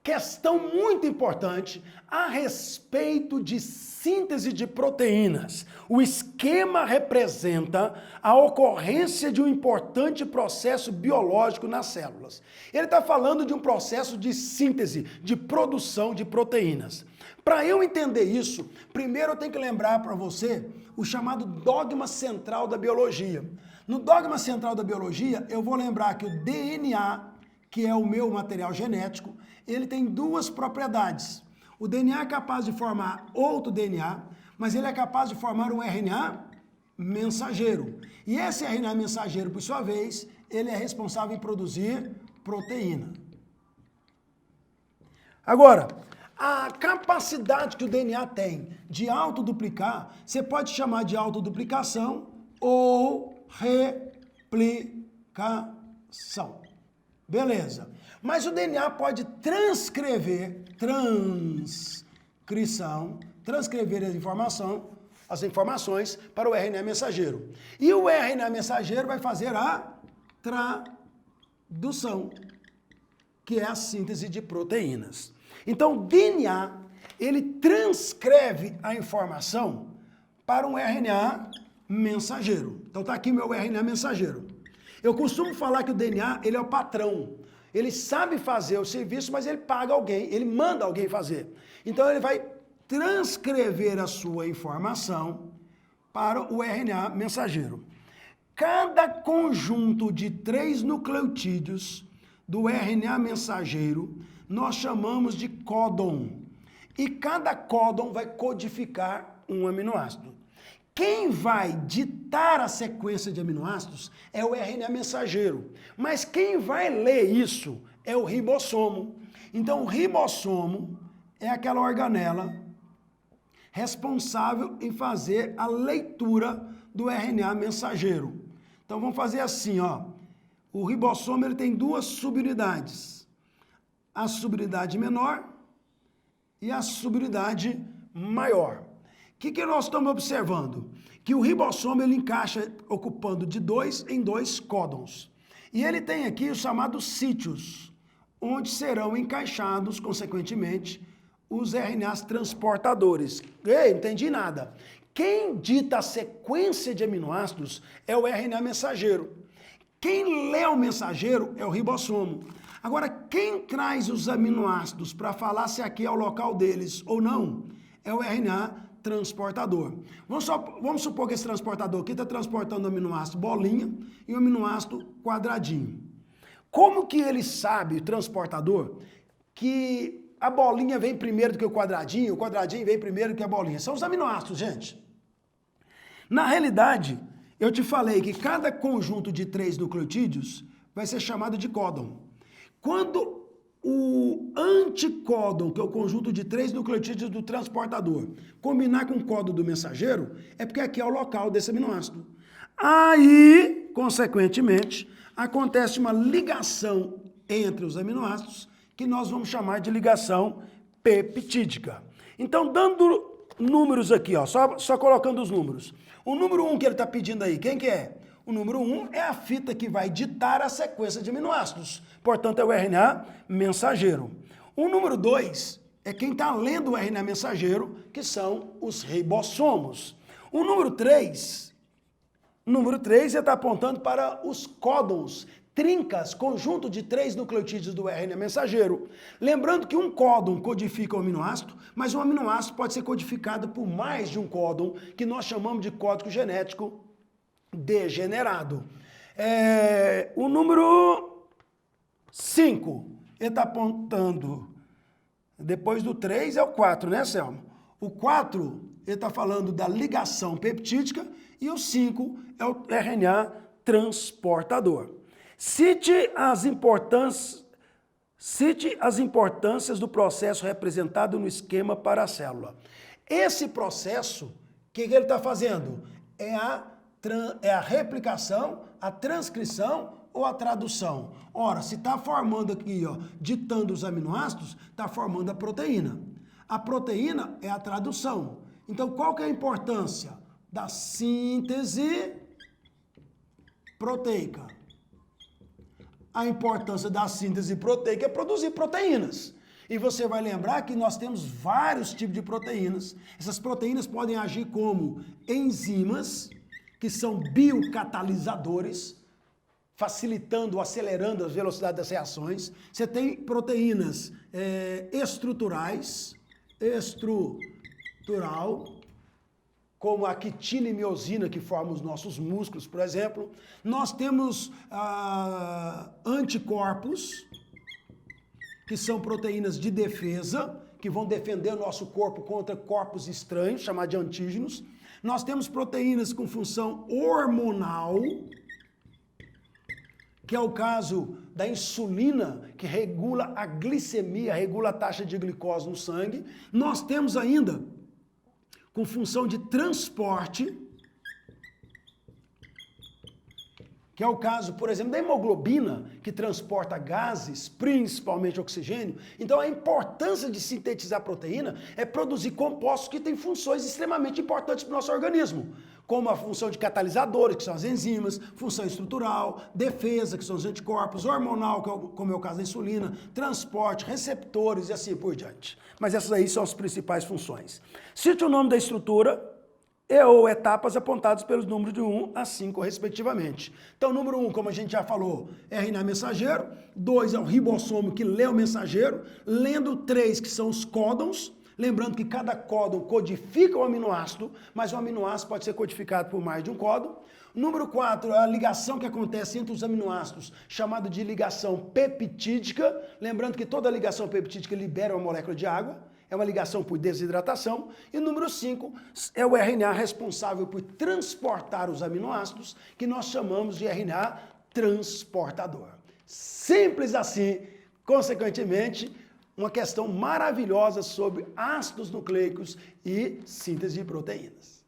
questão muito importante a respeito de síntese de proteínas. O esquema representa a ocorrência de um importante processo biológico nas células. Ele está falando de um processo de síntese, de produção de proteínas. Para eu entender isso, primeiro eu tenho que lembrar para você o chamado dogma central da biologia. No dogma central da biologia, eu vou lembrar que o DNA, que é o meu material genético, ele tem duas propriedades. O DNA é capaz de formar outro DNA, mas ele é capaz de formar um RNA mensageiro. E esse RNA mensageiro, por sua vez, ele é responsável em produzir proteína. Agora, a capacidade que o DNA tem de autoduplicar, você pode chamar de autoduplicação ou replicação. Beleza. Mas o DNA pode transcrever as informações para o RNA mensageiro. E o RNA mensageiro vai fazer a tradução, que é a síntese de proteínas. Então, o DNA, ele transcreve a informação para um RNA mensageiro. Então, está aqui meu RNA mensageiro. Eu costumo falar que o DNA, ele é o patrão. Ele sabe fazer o serviço, mas ele paga alguém, ele manda alguém fazer. Então, ele vai transcrever a sua informação para o RNA mensageiro. Cada conjunto de 3 nucleotídeos do RNA mensageiro nós chamamos de códon. E cada códon vai codificar um aminoácido. Quem vai ditar a sequência de aminoácidos é o RNA mensageiro. Mas quem vai ler isso é o ribossomo. Então, o ribossomo é aquela organela responsável em fazer a leitura do RNA mensageiro. Então, vamos fazer assim, ó. O ribossomo ele tem 2 subunidades. A subunidade menor e a subunidade maior. O que nós estamos observando? Que o ribossomo ele encaixa ocupando de 2 em 2 códons. E ele tem aqui os chamados sítios, onde serão encaixados, consequentemente, os RNAs transportadores. Ei, não entendi nada. Quem dita a sequência de aminoácidos é o RNA mensageiro. Quem lê o mensageiro é o ribossomo. Agora, quem traz os aminoácidos para falar se aqui é o local deles ou não, é o RNA transportador. Vamos supor que esse transportador aqui está transportando o aminoácido bolinha e o aminoácido quadradinho. Como que ele sabe, o transportador, que a bolinha vem primeiro do que o quadradinho vem primeiro do que a bolinha? São os aminoácidos, gente. Na realidade, eu te falei que cada conjunto de 3 nucleotídeos vai ser chamado de códon. Quando o anticódon, que é o conjunto de 3 nucleotídeos do transportador, combinar com o códon do mensageiro, é porque aqui é o local desse aminoácido. Aí, consequentemente, acontece uma ligação entre os aminoácidos, que nós vamos chamar de ligação peptídica. Então, dando números aqui, ó, só colocando os números. O número 1 que ele está pedindo aí, quem que é? O número 1 é a fita que vai ditar a sequência de aminoácidos. Portanto, é o RNA mensageiro. O número 2 é quem está lendo o RNA mensageiro, que são os ribossomos. O número 3 está apontando para os códons, trincas, conjunto de 3 nucleotídeos do RNA mensageiro. Lembrando que um códon codifica o aminoácido, mas um aminoácido pode ser codificado por mais de um códon, que nós chamamos de código genético degenerado. O número 5, ele está apontando, depois do 3 é o 4, né, Selma? O 4, ele está falando da ligação peptídica e o 5 é o RNA transportador. Cite as importâncias do processo representado no esquema para a célula. Esse processo, o que ele está fazendo? É a replicação, a transcrição ou a tradução. Ora, se está formando aqui, ó, ditando os aminoácidos, está formando a proteína. A proteína é a tradução. Então, qual que é a importância da síntese proteica? A importância da síntese proteica é produzir proteínas. E você vai lembrar que nós temos vários tipos de proteínas. Essas proteínas podem agir como enzimas, que são biocatalisadores, facilitando, acelerando a velocidade das reações. Você tem proteínas estrutural, como a quitina e miosina, que formam os nossos músculos, por exemplo. Nós temos anticorpos, que são proteínas de defesa, que vão defender o nosso corpo contra corpos estranhos, chamados de antígenos. Nós temos proteínas com função hormonal, que é o caso da insulina, que regula a glicemia, regula a taxa de glicose no sangue. Nós temos ainda, com função de transporte, que é o caso, por exemplo, da hemoglobina, que transporta gases, principalmente oxigênio. Então, a importância de sintetizar proteína é produzir compostos que têm funções extremamente importantes para o nosso organismo, como a função de catalisadores, que são as enzimas, função estrutural, defesa, que são os anticorpos, hormonal, como é o caso da insulina, transporte, receptores e assim por diante. Mas essas aí são as principais funções. Cite o nome da estrutura ou etapas apontadas pelos números de 1 a 5, respectivamente. Então, número 1, como a gente já falou, é RNA mensageiro. 2 é o ribossomo, que lê o mensageiro. Lendo 3, que são os códons. Lembrando que cada códon codifica o aminoácido, mas o aminoácido pode ser codificado por mais de um códon. Número 4 é a ligação que acontece entre os aminoácidos, chamada de ligação peptídica. Lembrando que toda ligação peptídica libera uma molécula de água. É uma ligação por desidratação. E número 5 é o RNA responsável por transportar os aminoácidos, que nós chamamos de RNA transportador. Simples assim, consequentemente, uma questão maravilhosa sobre ácidos nucleicos e síntese de proteínas.